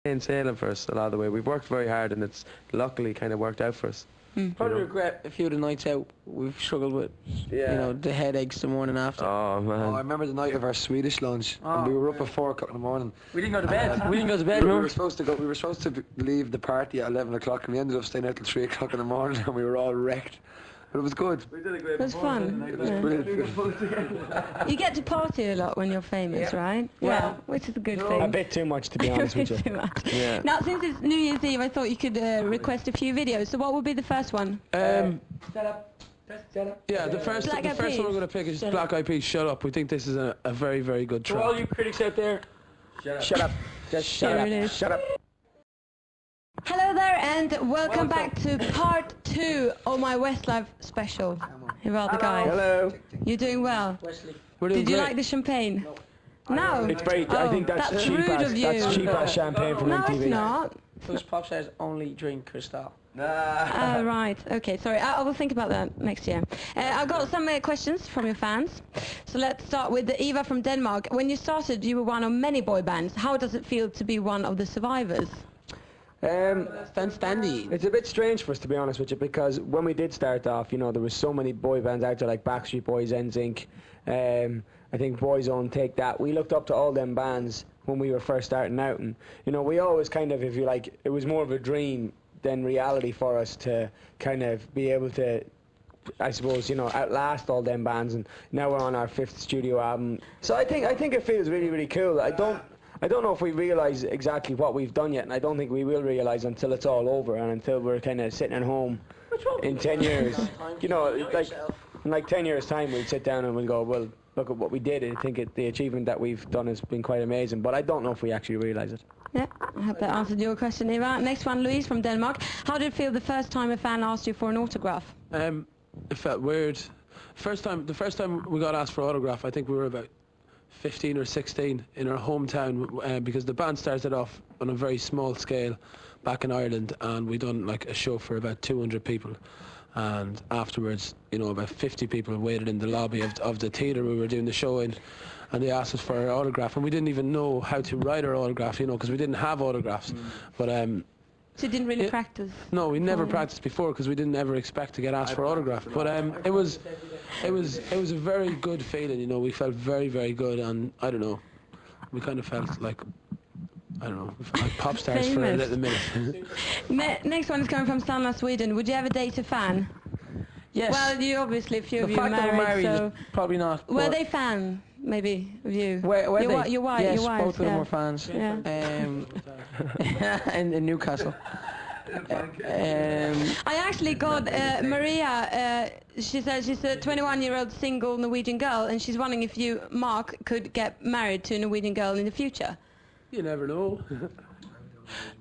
plain sailing for us a lot of the way. We've worked very hard, and it's luckily kind of worked out for us. Probably regret a few of the nights out we've struggled with. You know, the headaches the morning after. Oh man! Oh, I remember the night of our Swedish lunch, and we were up at 4 o'clock in the morning. We didn't go to bed. We didn't go to bed. We were supposed to leave the party at 11 o'clock, and we ended up staying out till 3 o'clock in the morning, and we were all wrecked. But it was good. We did a great. It was fun. It was brilliant. You get to party a lot when you're famous, right? Yeah, which is a good thing. A bit too much, to be honest with you. Too much. Yeah. Now, since it's New Year's Eve, I thought you could request a few videos. So what would be the first one? Yeah, the first Black Eyed one Peas. we're going to pick is Black Eyed Peas. Shut Up. We think this is a very, very good For all track. you critics out there, Shut up. Just shut Here up. it is. Shut up. Hello there, and welcome back to part 2 of my Westlife special. Here are the guys. Hello. You're doing well. We're doing Did you great. like the champagne? No. It's very. I think that's cheap rude as of you. that's cheap as champagne from No, MTV. it's not. those pop stars only drink Cristal. Oh, right. Okay, sorry. I will think about that next year. I've got some questions from your fans. So let's start with Eva from Denmark. When you started, you were one of many boy bands. How does it feel to be one of the survivors? It's a bit strange for us, to be honest with you, because when we did start off, you know, there was so many boy bands out there like Backstreet Boys, NSYNC, I think Boyzone, Take That. We looked up to all them bands when we were first starting out, and you know, we always kind of, if you like, it was more of a dream than reality for us to kind of be able to, I suppose, you know, outlast all them bands, and now we're on our 5th studio album. So I think it feels really, really cool. I don't know if we realise exactly what we've done yet, and I don't think we will realise until it's all over and until we're kind of sitting at home in 10 years. You know, in like 10 years' time, we'll sit down and we'll go, well, look at what we did. I think the achievement that we've done has been quite amazing, but I don't know if we actually realise it. Yeah, I hope that answered your question, Eva. Next one, Louise from Denmark. How did it feel the first time a fan asked you for an autograph? It felt weird. The first time we got asked for autograph, I think we were about 15 or 16 in our hometown, because the band started off on a very small scale back in Ireland, and we done like a show for about 200 people, and afterwards, you know, about 50 people waited in the lobby of the theatre we were doing the show in, and they asked us for our autograph, and we didn't even know how to write our autograph, you know, because we didn't have autographs. But So you didn't really practice? no, we never practiced before because we didn't ever expect to get asked for autograph. But it was a very good feeling, you know. We felt very, very good, and I don't know, we kind of felt like, I don't know, we felt like pop stars for a little minute. Next one is coming from Sanna, Sweden. Would you ever date a fan? Yes. Well, you obviously, a few of you are fact that we're married, married so... is probably not. Were they fan, maybe, of you? Were your, they? Your wife, yes, your wife, both of them were fans. Yeah. In Newcastle. I actually got Maria, she says she's a 21-year-old single Norwegian girl, and she's wondering if you, Mark, could get married to a Norwegian girl in the future. You never know.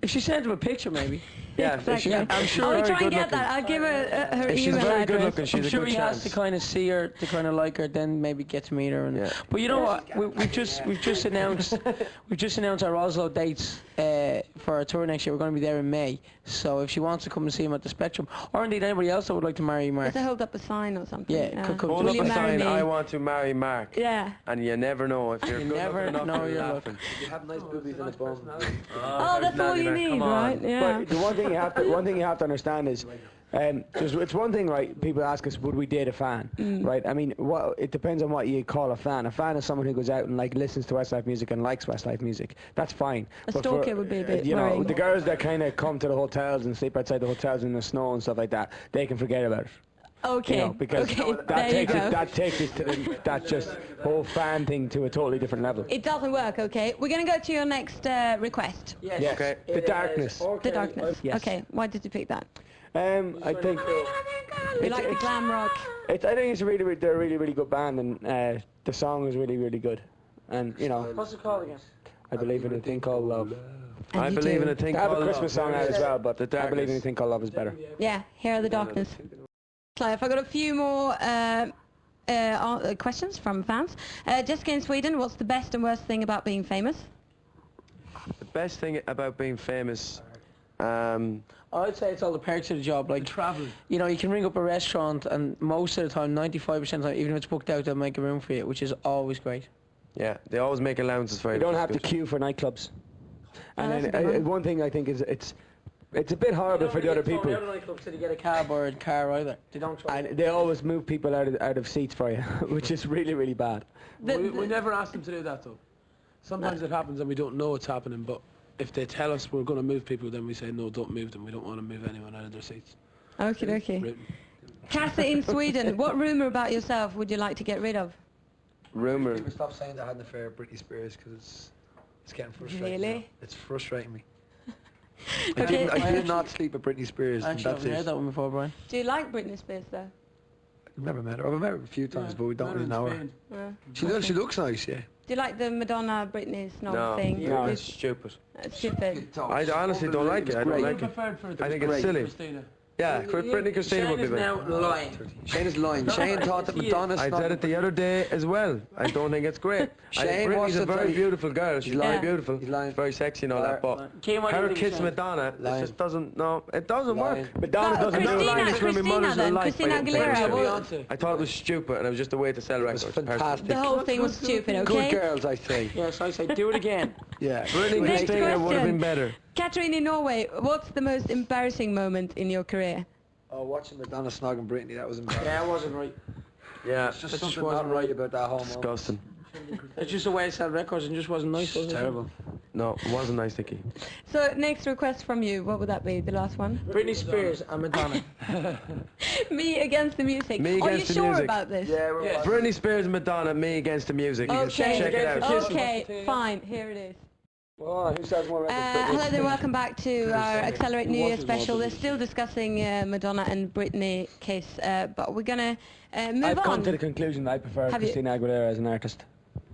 If she sent him a picture, maybe. Yeah, Exactly. I'm sure I'll very try and good get looking. that. I'll give her her If she's email very good address. looking, she's I'm a sure good he chance. has to kind of see her, to kind of like her, then maybe get to meet her. And But you know what? We've just announced our Oslo dates for our tour next year. We're going to be there in May. So if she wants to come and see him at the Spectrum, or indeed anybody else that would like to marry Mark. Just hold up a sign or something. Yeah, could come Hold Will up you a marry sign, me? I want to marry Mark. Yeah. And you never know if you're You good never looking enough know or your laughing. You have nice boobies and a bum. Oh, that's all you need, right? Yeah. But the one thing you have to understand is, it's one thing, right? People ask us, would we date a fan, right? I mean, it depends on what you call a fan. A fan is someone who goes out and like listens to Westlife music and likes Westlife music. That's fine. A But stalker would be a bit you know, worrying. the girls that kind of come to the hotels and sleep outside the hotels in the snow and stuff like that, they can forget about it. Okay. You know, because that takes it to that just whole fan thing to a totally different level. It doesn't work, okay? We're going to go to your next request. Yes. Yes. Okay. The darkness. The Darkness. Yes. Okay, why did you pick that? I think You like the glam rock? I think it's they're a really, really good band, and the song is really, really good. And you know, What's it called again? I believe in a thing called love. And I you believe do. in a thing I have a called Christmas love. song out as well, but The I believe in a Darkness. thing called love is better. Yeah, Here Are the Darkness. Clive, I got a few more questions from fans. Jessica in Sweden, what's the best and worst thing about being famous? The best thing about being famous, I'd say it's all the perks of the job, like travel. you know, you can ring up a restaurant and most of the time, 95% of the time, even if it's booked out, they'll make a room for you, which is always great. Yeah, they always make allowances for you. You don't have to queue for nightclubs. And that's then a good one. one thing I think is it's a bit horrible for the other people. The other nightclubs, did you get a cab or a car either? They don't try. And they always move people out of seats for you, which is really, really bad. We never ask them to do that though. Sometimes it happens and we don't know what's happening, but if they tell us we're going to move people, then we say no, don't move them. We don't want to move anyone out of their seats. Okay. Written. Cassie in Sweden, what rumour about yourself would you like to get rid of? Rumour. People stop saying that I had an affair with Britney Spears because it's getting frustrating. Really? Now. It's frustrating me. Okay. I did not sleep with Britney Spears. Actually, And I that's haven't heard it. that one before, Brian. Do you like Britney Spears though? I've never met her. I've met her a few times, but we don't really know her. Yeah. She does. She looks nice, yeah. Do you like the Madonna Britney snob thing? No, It's stupid. Stupid. I honestly don't like it. I don't like it. I think it's silly. Christina. Yeah, Britney Christina would be now better. lying. Shane is lying. Shane thought that Madonna's I said it the other day as well. I don't think it's great. Shane Britney's wants a to very tell you- beautiful girl. She's lying. very beautiful. He's lying. She's very sexy and all that, but Kim, what do you her think, kiss Shane? Madonna, it Lying. just doesn't, no, it doesn't Lying. work. Madonna doesn't do Christina- it. It's gonna be Christina Mothers then. in Life Christina by Aguilera. Britney. Well, Beyonce. I thought it was stupid and it was just a way to sell It was records. fantastic. the whole thing was stupid, Good okay? girls, I say. Yes, I say do it again. Yeah. Britney Next Christina would have question. been better. Catherine in Norway, what's the most embarrassing moment in your career? Oh, watching Madonna snogging Britney, that was embarrassing. Yeah, it wasn't right. Yeah, It's just it something wasn't not right about that whole moment. disgusting. It's just a way to sell records and just wasn't nice, was It's it? terrible. No, it wasn't nice, Nicky. So next request from you, what would that be? The last one? Britney Spears and Madonna. Me against the music. Me Are you against the sure music. about this? Yeah, we're Yes. Britney Spears and Madonna, me against the music. You can Okay. check it out. Okay, fine. Here it is. Oh, who says more records? Hello there, welcome back to our Accelerate New Year special. We're still discussing Madonna and Britney case, but we're going to move I've on. come to the conclusion that I prefer Have you- Christina Aguilera as an artist.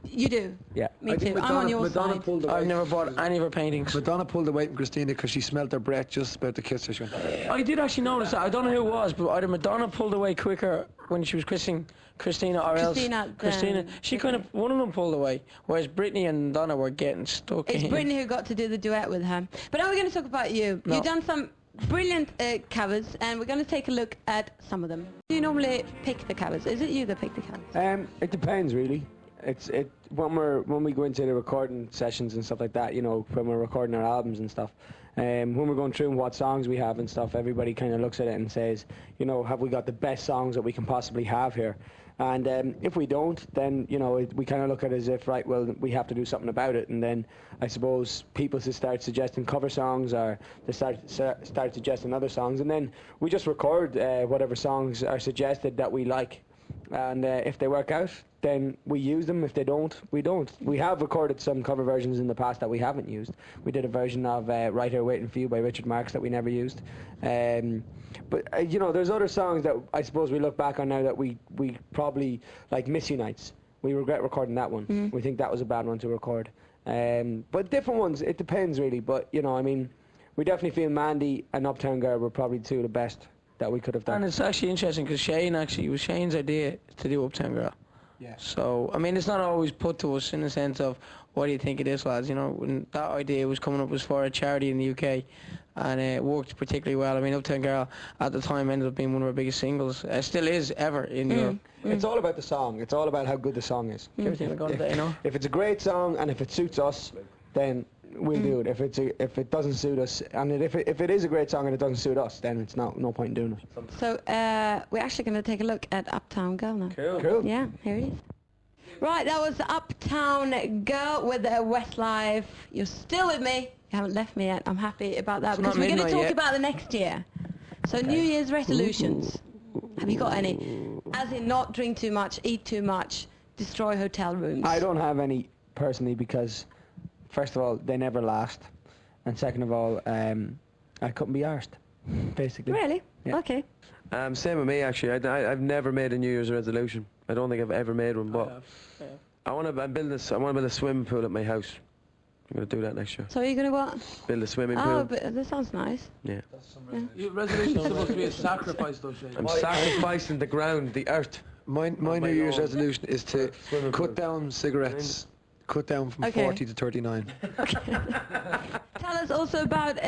You do? Yeah. Me I too. think I'm on your Madonna side. pulled away. I've never bought any of her paintings. Madonna pulled away from Christina because she smelled her breath just about to kiss her. She went, I did actually notice that. I don't know who it was, but either Madonna pulled away quicker when she was kissing Christina or Christina, else Christina. She kind of, one of them pulled away, whereas Britney and Donna were getting stuck It's in. Britney who got to do the duet with her. But now we're going to talk about you. No. You've done some brilliant covers, and we're going to take a look at some of them. Do you normally pick the covers? Is it you that pick the covers? It depends really. When we go into the recording sessions and stuff like that, you know, when we're recording our albums and stuff, when we're going through what songs we have and stuff, everybody kind of looks at it and says, you know, have we got the best songs that we can possibly have here? And if we don't, then, you know, we kind of look at it as if, right, well, we have to do something about it. And then I suppose people just start suggesting cover songs, or they start suggesting other songs, and then we just record whatever songs are suggested that we like. And if they work out, then we use them. If they don't, we don't. We have recorded some cover versions in the past that we haven't used. We did a version of Right Here Waiting For You by Richard Marx that we never used. But you know, there's other songs that I suppose we look back on now that we probably, like Miss You Nights. We regret recording that one. We think that was a bad one to record. But different ones, it depends really. But, you know, I mean, we definitely feel Mandy and Uptown Girl were probably two of the best that we could have done. And it's actually interesting because it was Shane's idea to do Uptown Girl. yeah. So, I mean, it's not always put to us in the sense of, what do you think it is, lads? You know, when that idea was coming up was for a charity in the UK, and it worked particularly well. I mean, Uptown Girl at the time ended up being one of our biggest singles. It still is ever in Europe. It's all about the song. It's all about how good the song is. Everything like that, you know. If it's a great song and if it suits us, then we'll do it. If it doesn't suit us, and if it is a great song and it doesn't suit us, then it's no point in doing it. So we're actually going to take a look at Uptown Girl now. Cool. Yeah, here it is. Right, that was Uptown Girl with Westlife. You're still with me. You haven't left me yet. I'm happy about that It's because not we're going to midnight talk yet. about the next year. So New Year's resolutions. Have you got any? As in not drink too much, eat too much, destroy hotel rooms. I don't have any personally because, first of all, they never last, and second of all, I couldn't be arsed, basically. Really? Yeah. Okay. Same with me, actually. I've never made a New Year's resolution. I don't think I've ever made one, but I want to build a swimming pool at my house. I'm going to do that next year. So are you going to what? Build a swimming Oh, pool. but that sounds nice. Yeah. Your resolution is supposed to be a sacrifice, though, Shane. I'm sacrificing the ground, the earth. My New Year's resolution is to cut down cigarettes. Cut down from Okay. 40 to 39. Tell us also about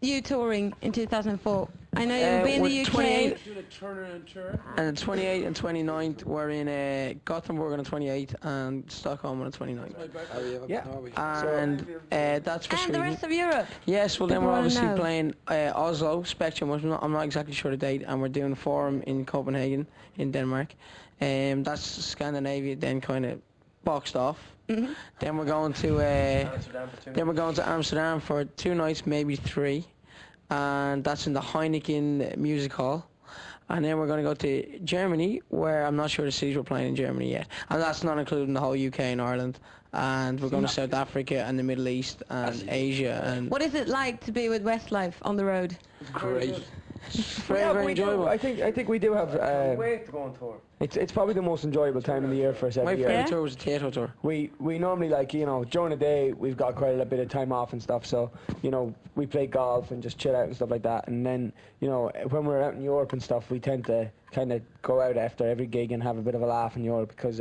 you touring in 2004. I I know you'll be in we're the UK. 28 Doing a Turner and tour. and the 28th and 29th, we're in Gothenburg on the 28th and Stockholm on the 29th. Yeah. And that's for And Sweden. the rest of Europe. Yes, well then People we're wanna obviously know. playing Oslo, Spectrum, which I'm not exactly sure the date, and we're doing Forum in Copenhagen, in Denmark. That's Scandinavia, then kind of boxed off. Mm-hmm. Then we're going to Amsterdam for 2 nights, maybe 3, and that's in the Heineken Music Hall. And then we're going to go to Germany, where I'm not sure the cities we're playing in Germany yet, and that's not including the whole UK and Ireland. And we're going to South Africa and the Middle East and Asia. And What is it like to be with Westlife on the road? Great. very enjoyable. I think we do have. Wait to go on tour. It's probably the most enjoyable time of the year for us My every year. favourite Yeah? tour was the Tato tour. We normally, like, you know, during the day we've got quite a bit of time off and stuff, so, you know, we play golf and just chill out and stuff like that. And then, you know, when we're out in Europe and stuff, we tend to kind of go out after every gig and have a bit of a laugh in Europe, because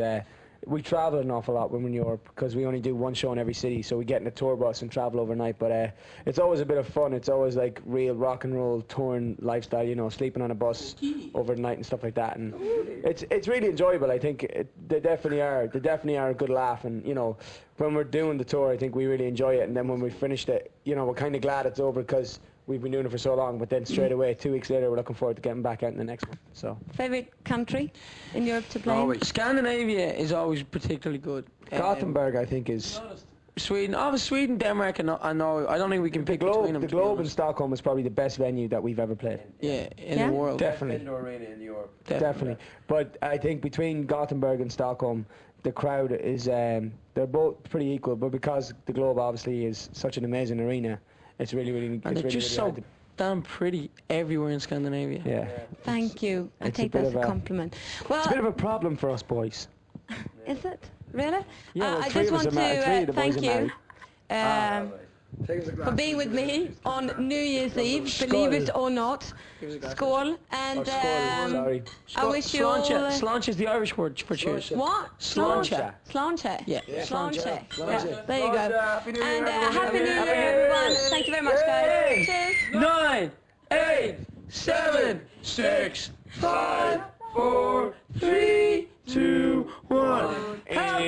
we travel an awful lot when we're in Europe, because we only do one show in every city, so we get in a tour bus and travel overnight. But it's always a bit of fun. It's always like real rock and roll touring lifestyle, you know, sleeping on a bus overnight and stuff like that. And it's really enjoyable. I think they definitely are a good laugh. And, you know, when we're doing the tour, I think we really enjoy it. And then when we finished it, you know, we're kind of glad it's over, because we've been doing it for so long. But then straight away, 2 weeks later, we're looking forward to getting back out in the next one. So Favorite country in Europe to play? in? Scandinavia is always particularly good. Gothenburg, I think, is Sweden, Denmark, and Norway. I don't think we can pick between them. the to be Globe in honest. Stockholm is probably the best venue that we've ever played. Yeah, in Yeah? the world. Definitely. Indoor arena in Europe. Definitely. But I think between Gothenburg and Stockholm, the crowd is, they're both pretty equal, but because the Globe obviously is such an amazing arena, it's really, really, And they're really, just really so hard to, damn pretty everywhere in Scandinavia. yeah. Thank you. I It's a take bit that as of a a- compliment. Well, It's a bit of a problem for us boys. is it? Really? Yeah, well, I three just of us want are married. 3 of to the boys thank are you married. for being with me on New Year's Eve, believe it or not. Skål. And Sorry. I wish you all... Sláinte is the Irish word for cheers. What? Sláinte. Sláinte. Yeah. Sláinte. Sláinte. Yeah, there you go. Happy New Year, And everyone. Happy New Happy Year, New Year. everyone. Thank you very much, guys. Cheers. 9, 8, 7, 6, 5, 4, 3, 2, 1. Happy